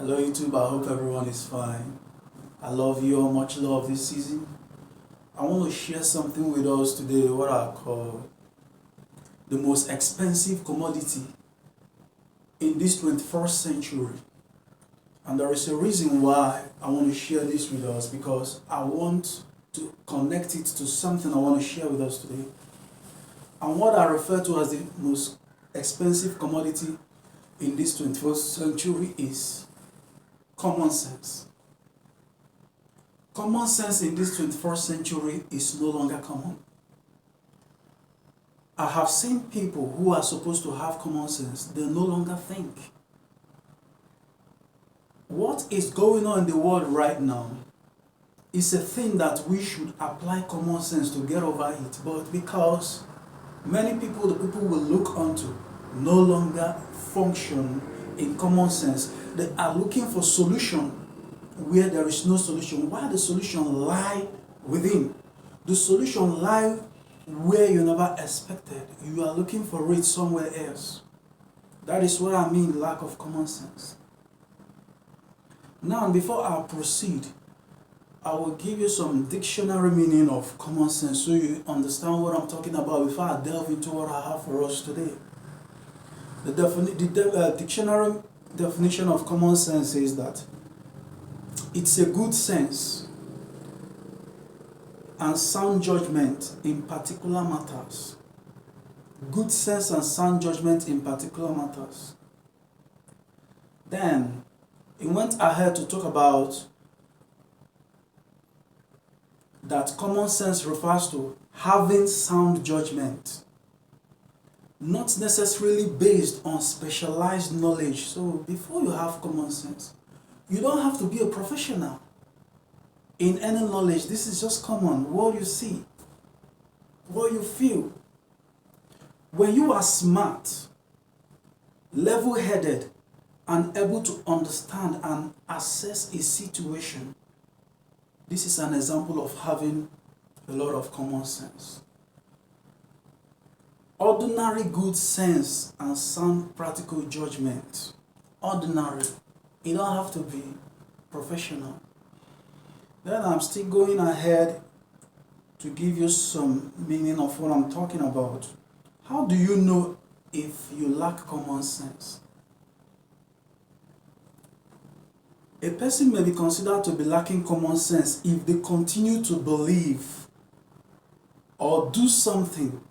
Hello YouTube, I hope everyone is fine. I love you all, much love this season. I want to share something with us today, what I call the most expensive commodity in this 21st century. And there is a reason why I want to share this with us, because I want to connect it to something I want to share with us today. And what I refer to as the most expensive commodity in this 21st century is common sense. Common sense in this 21st century is no longer common. I have seen people who are supposed to have common sense, they no longer think. What is going on in the world right now is a thing that we should apply common sense to get over it, but because many people, the people we look onto, no longer function in common sense, they are looking for solution where there is no solution. Why the solution lie within? The solution lie where you never expected. You are looking for it somewhere else. That is what I mean, lack of common sense. Now, before I proceed, I will give you some dictionary meaning of common sense so you understand what I'm talking about before I delve into what I have for us today. The dictionary definition of common sense is that it's a good sense and sound judgment in particular matters. Good sense and sound judgment in particular matters. Then, it went ahead to talk about that common sense refers to having sound judgment, not necessarily based on specialized knowledge. So before you have common sense, you don't have to be a professional in any knowledge. This is just common, what you see, what you feel. When you are smart, level-headed, and able to understand and assess a situation, this is an example of having a lot of common sense. Ordinary good sense and sound practical judgment. Ordinary. You don't have to be professional. Then I'm still going ahead to give you some meaning of what I'm talking about. How do you know if you lack common sense? A person may be considered to be lacking common sense if they continue to believe or do something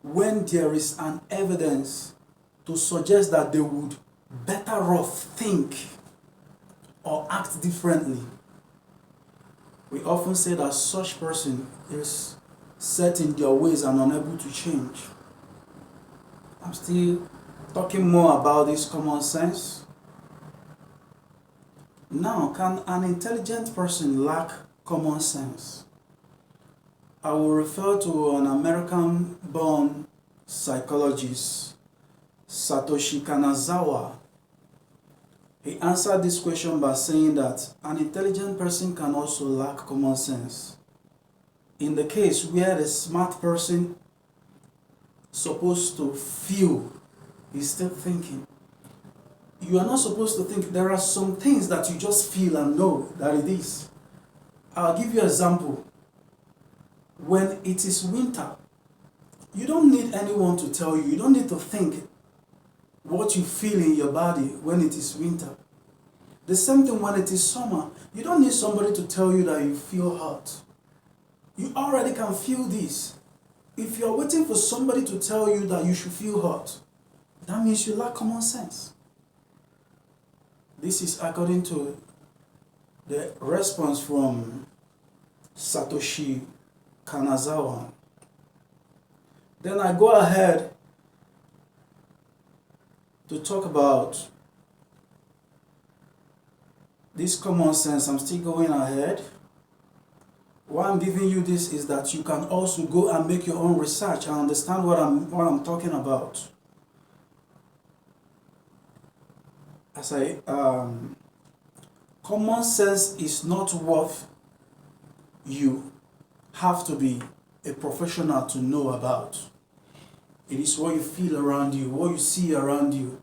when there is an evidence to suggest that they would better off think or act differently. We often say that such person is set in their ways and unable to change. I'm still talking more about this common sense. Now, can an intelligent person lack common sense? I will refer to an American-born psychologist, Satoshi Kanazawa. He answered this question by saying that an intelligent person can also lack common sense. In the case where the smart person supposed to feel is still thinking. You are not supposed to think. There are some things that you just feel and know that it is. I'll give you an example. When it is winter, you don't need anyone to tell you. You don't need to think what you feel in your body when it is winter. The same thing when it is summer. You don't need somebody to tell you that you feel hot. You already can feel this. If you're waiting for somebody to tell you that you should feel hot, that means you lack common sense. This is according to the response from Satoshi Kanazawa. Then I go ahead to talk about this common sense. I'm still going ahead. Why I'm giving you this is that you can also go and make your own research and understand what I'm talking about. Common sense is not what you have to be a professional to know about. It is what you feel around you, what you see around you.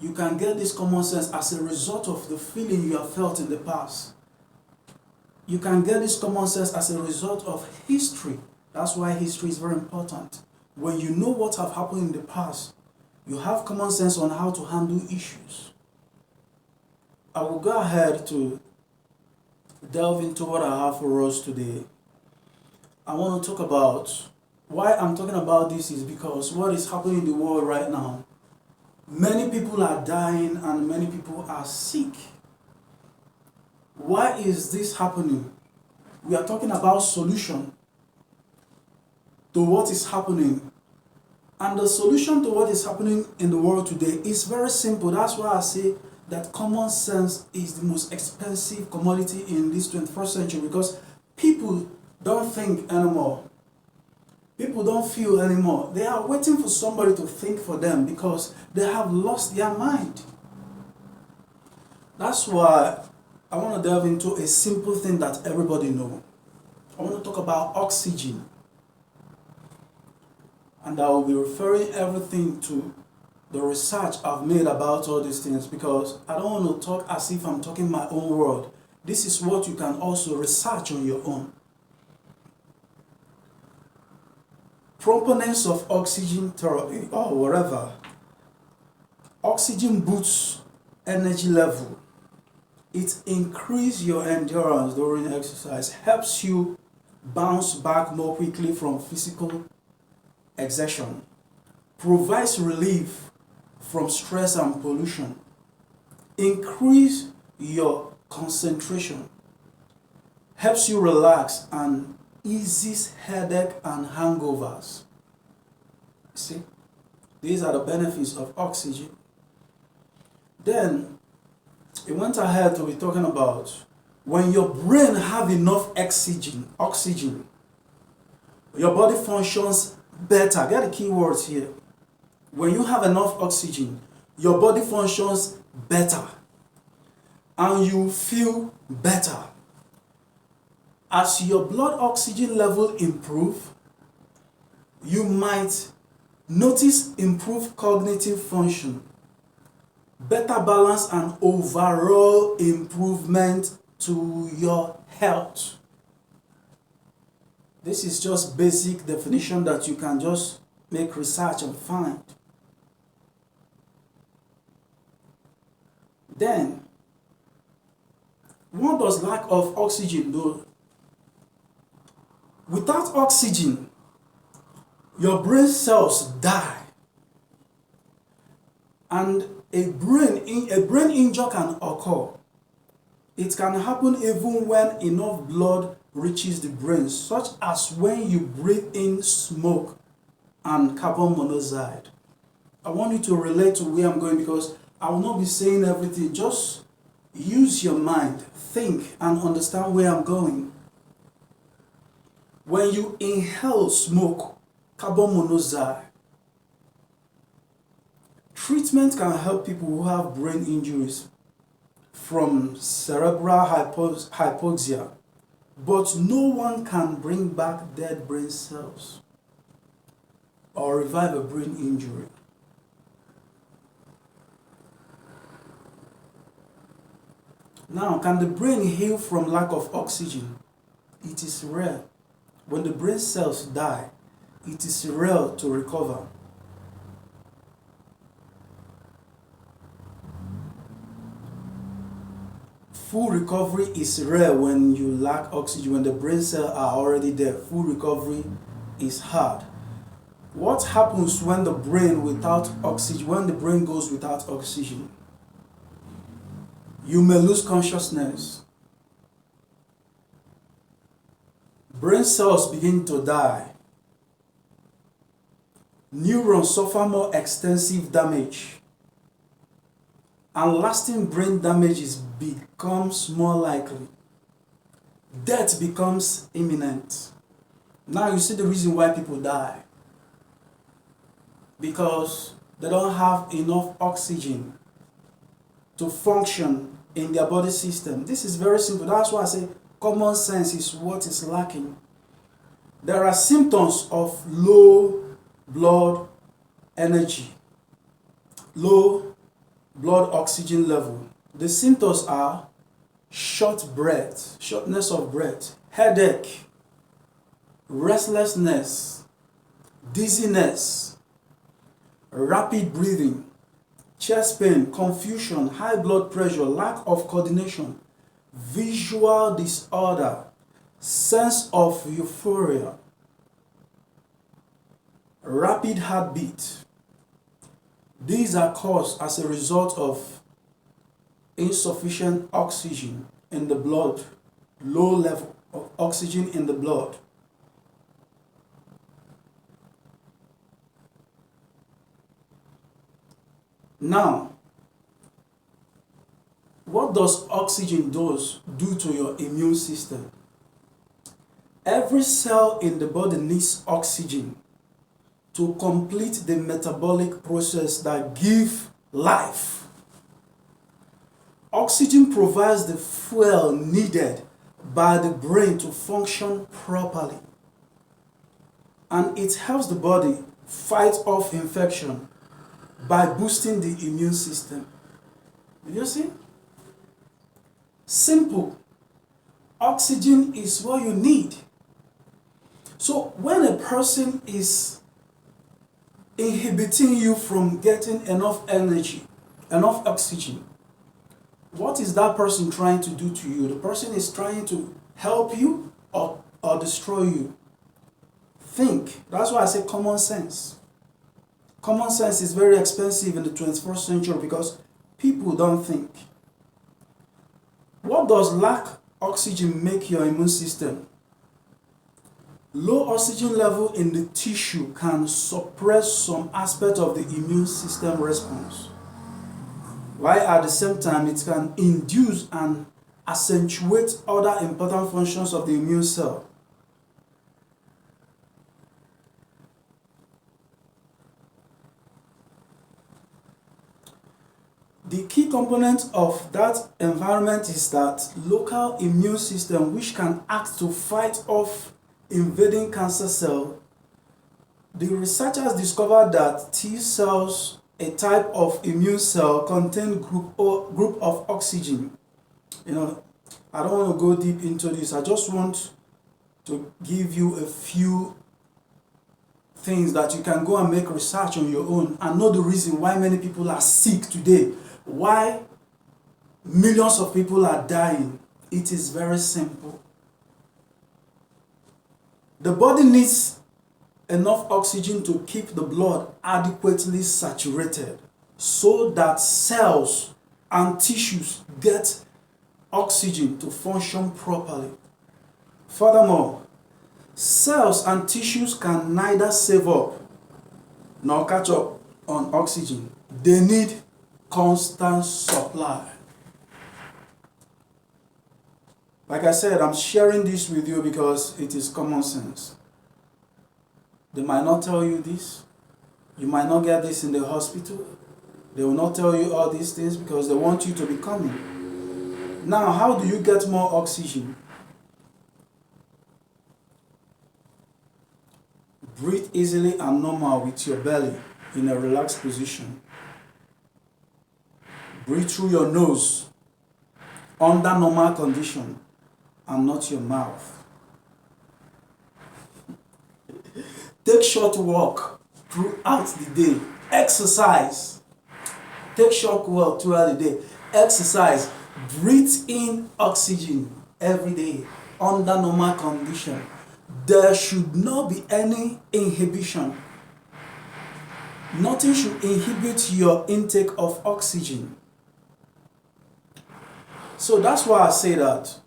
You can get this common sense as a result of the feeling you have felt in the past. You can get this common sense as a result of history. That's why history is very important. When you know what have happened in the past, you have common sense on how to handle issues. I will go ahead to delve into what I have for us today. I want to talk about why I'm talking about this is because what is happening in the world right now. Many people are dying and many people are sick. Why is this happening? We are talking about solution to what is happening. And the solution to what is happening in the world today is very simple. That's why I say that common sense is the most expensive commodity in this 21st century, because people don't think anymore. People don't feel anymore. They are waiting for somebody to think for them because they have lost their mind. That's why I want to delve into a simple thing that everybody knows. I want to talk about oxygen. And I will be referring everything to the research I've made about all these things, because I don't want to talk as if I'm talking my own word. This is what you can also research on your own. Proponents of oxygen therapy or whatever. Oxygen boosts energy level. It increases your endurance during exercise, helps you bounce back more quickly from physical exertion, provides relief from stress and pollution, increase your concentration, helps you relax and eases headache and hangovers. See, these are the benefits of oxygen. Then it went ahead to be talking about when your brain have enough oxygen, your body functions better. Get the key words here. When you have enough oxygen, your body functions better and you feel better. As your blood oxygen level improve, you might notice improved cognitive function, better balance and overall improvement to your health. This is just basic definition that you can just make research and find. Then, what does lack of oxygen do? Without oxygen, your brain cells die. And a brain injury can occur. It can happen even when enough blood reaches the brain, such as when you breathe in smoke and carbon monoxide. I want you to relate to where I'm going, because I will not be saying everything. Just use your mind, think, and understand where I'm going. When you inhale smoke, carbon monoxide, treatment can help people who have brain injuries from cerebral hypoxia, but no one can bring back dead brain cells or revive a brain injury. Now, can the brain heal from lack of oxygen? It is rare. When the brain cells die, it is rare to recover. Full recovery is rare when you lack oxygen. When the brain cells are already there, full recovery is hard. What happens when the brain without oxygen, when the brain goes without oxygen? You may lose consciousness. Brain cells begin to die. Neurons suffer more extensive damage. And lasting brain damage becomes more likely. Death becomes imminent. Now you see the reason why people die. Because they don't have enough oxygen to function in their body system. This is very simple. That's why I say common sense is what is lacking. There are symptoms of low blood energy, low blood oxygen level. The symptoms are shortness of breath, headache, restlessness, dizziness, rapid breathing, chest pain, confusion, high blood pressure, lack of coordination, visual disorder, sense of euphoria, rapid heartbeat. These are caused as a result of insufficient oxygen in the blood, low level of oxygen in the blood. Now, what does oxygen do to your immune system? Every cell in the body needs oxygen to complete the metabolic process that gives life. Oxygen provides the fuel needed by the brain to function properly, and it helps the body fight off infection by boosting the immune system. Did you see? Simple. Oxygen is what you need. So when a person is inhibiting you from getting enough energy, enough oxygen, what is that person trying to do to you? The person is trying to help you or destroy you. Think. That's why I say common sense. Common sense is very expensive in the 21st century because people don't think. What does lack oxygen make your immune system? Low oxygen level in the tissue can suppress some aspect of the immune system response, while at the same time it can induce and accentuate other important functions of the immune cell. The key component of that environment is that local immune system which can act to fight off invading cancer cell. The researchers discovered that T cells, a type of immune cell, contain group of oxygen. I don't want to go deep into this. I just want to give you a few things that you can go and make research on your own and know the reason why many people are sick today, why millions of people are dying. It is very simple. The body needs enough oxygen to keep the blood adequately saturated so that cells and tissues get oxygen to function properly. Furthermore, cells and tissues can neither save up nor catch up on oxygen. They need constant supply. Like I said, I'm sharing this with you because it is common sense. They might not tell you this. You might not get this in the hospital. They will not tell you all these things because they want you to be coming. Now, how do you get more oxygen? Breathe easily and normal with your belly in a relaxed position. Breathe through your nose under normal condition and not your mouth. Take short walk throughout the day. Exercise. Take short walk throughout the day. Exercise. Breathe in oxygen every day under normal condition. There should not be any inhibition. Nothing should inhibit your intake of oxygen. So that's why I say that.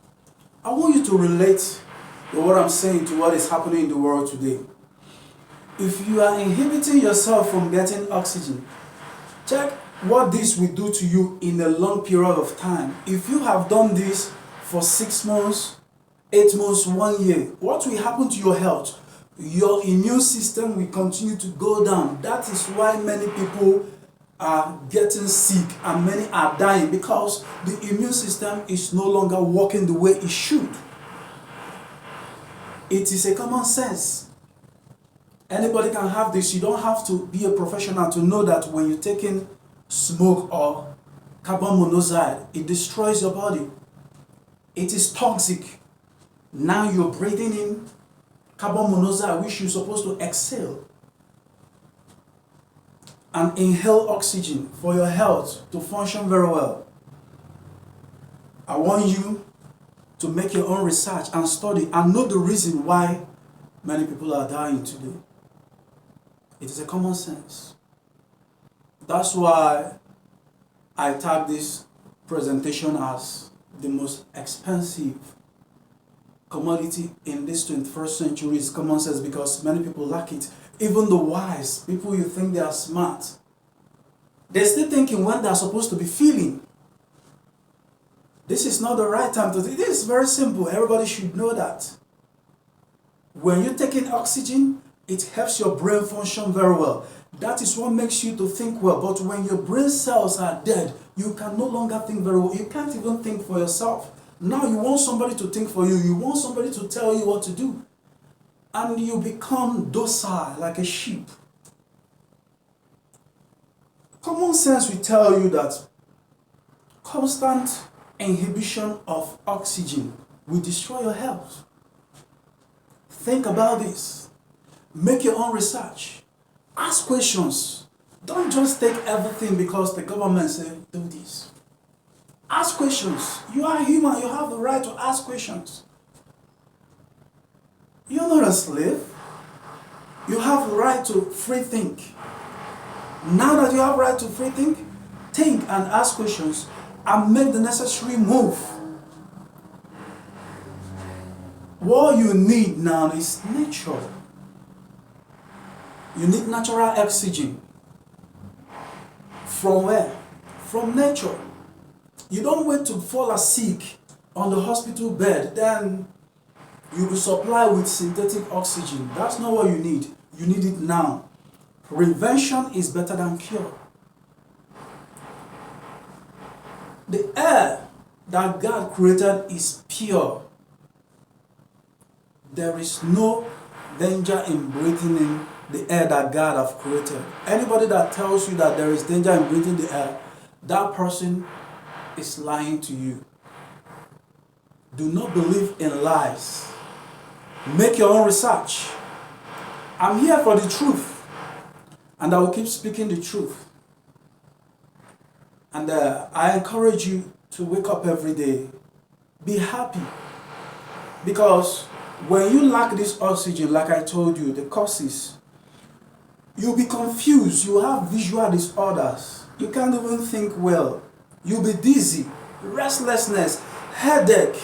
I want you to relate to what I'm saying to what is happening in the world today. If you are inhibiting yourself from getting oxygen, check what this will do to you in a long period of time. If you have done this for 6 months, 8 months, 1 year, what will happen to your health? Your immune system will continue to go down. That is why many people are getting sick and many are dying, because the immune system is no longer working the way it should. It is a common sense. Anybody can have this. You don't have to be a professional to know that when you're taking smoke or carbon monoxide. It destroys your body. It is toxic. Now you're breathing in carbon monoxide, which you're supposed to exhale and inhale oxygen for your health to function very well. I want you to make your own research and study and know the reason why many people are dying today. It is a common sense. That's why I tag this presentation as the most expensive commodity in this 21st century is common sense, because many people lack it. Even the wise, people you think they are smart, they're still thinking when they're supposed to be feeling. This is not the right time to do. This is very simple. Everybody should know that. When you're taking oxygen, it helps your brain function very well. That is what makes you to think well. But when your brain cells are dead, you can no longer think very well. You can't even think for yourself. Now you want somebody to think for you. You want somebody to tell you what to do. And you become docile like a sheep. Common sense will tell you that constant inhibition of oxygen will destroy your health. Think about this. Make your own research. Ask questions. Don't just take everything because the government said do this. Ask questions. You are human. You have the right to ask questions. You're not a slave. You have the right to free think. Now that you have the right to free think and ask questions and make the necessary move. What you need now is nature. You need natural oxygen. From where? From nature. You don't wait to fall sick on the hospital bed, then you'll be supplied with synthetic oxygen. That's not what you need. You need it now. Prevention is better than cure. The air that God created is pure. There is no danger in breathing in the air that God has created. Anybody that tells you that there is danger in breathing the air, that person is lying to you. Do not believe in lies. Make your own research. I'm here for the truth, and I will keep speaking the truth. And I encourage you to wake up every day. Be happy. Because when you lack this oxygen, like I told you, the causes, you'll be confused. You have visual disorders. You can't even think well. You'll be dizzy, restlessness, headache.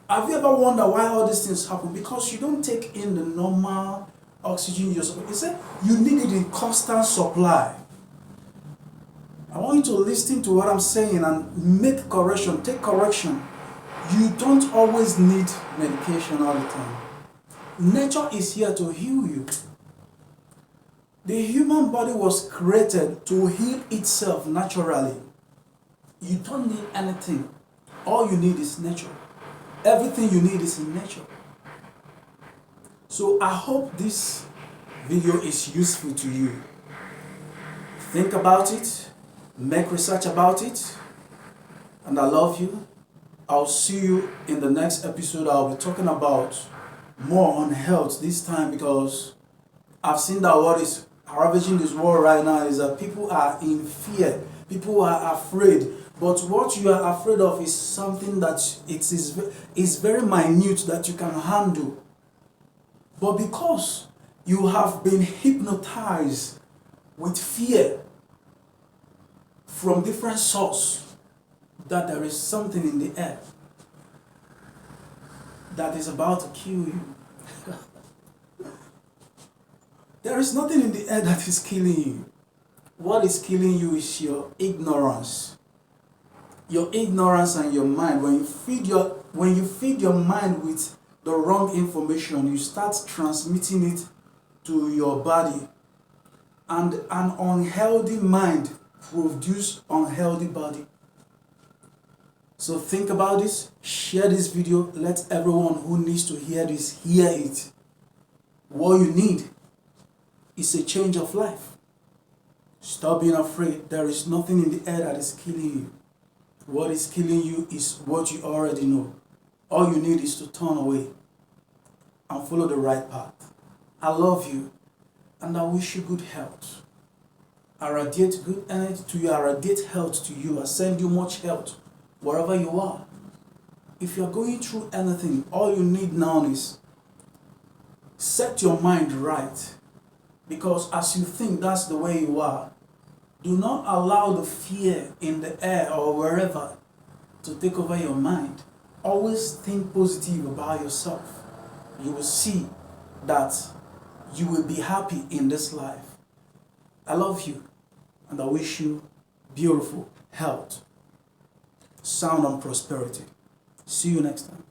Have you ever wondered why all these things happen? Because you don't take in the normal oxygen you're supposed to. He said you need it in constant supply. I want you to listen to what I'm saying and make correction, take correction. You don't always need medication all the time. Nature is here to heal you. The human body was created to heal itself naturally. You don't need anything. All you need is nature. Everything you need is in nature. So I hope this video is useful to you. Think about it. Make research about it. And I love you. I'll see you in the next episode. I'll be talking about more on health this time, because I've seen that what is ravaging this world right now is that people are in fear. People are afraid. But what you are afraid of is something that is very minute that you can handle. But because you have been hypnotized with fear from different sources, that there is something in the air that is about to kill you. There is nothing in the air that is killing you. What is killing you is your ignorance. Your ignorance and your mind. When you feed your mind with the wrong information, you start transmitting it to your body. And an unhealthy mind produces unhealthy body. So think about this, share this video, let everyone who needs to hear this hear it. What you need is a change of life. Stop being afraid. There is nothing in the air that is killing you. What is killing you is what you already know. All you need is to turn away and follow the right path. I love you and I wish you good health. I radiate good energy to you. I radiate health to you. I send you much health wherever you are. If you're going through anything, all you need now is set your mind right. Because as you think that's the way you are, do not allow the fear in the air or wherever to take over your mind. Always think positive about yourself. You will see that you will be happy in this life. I love you and I wish you beautiful health, sound and prosperity. See you next time.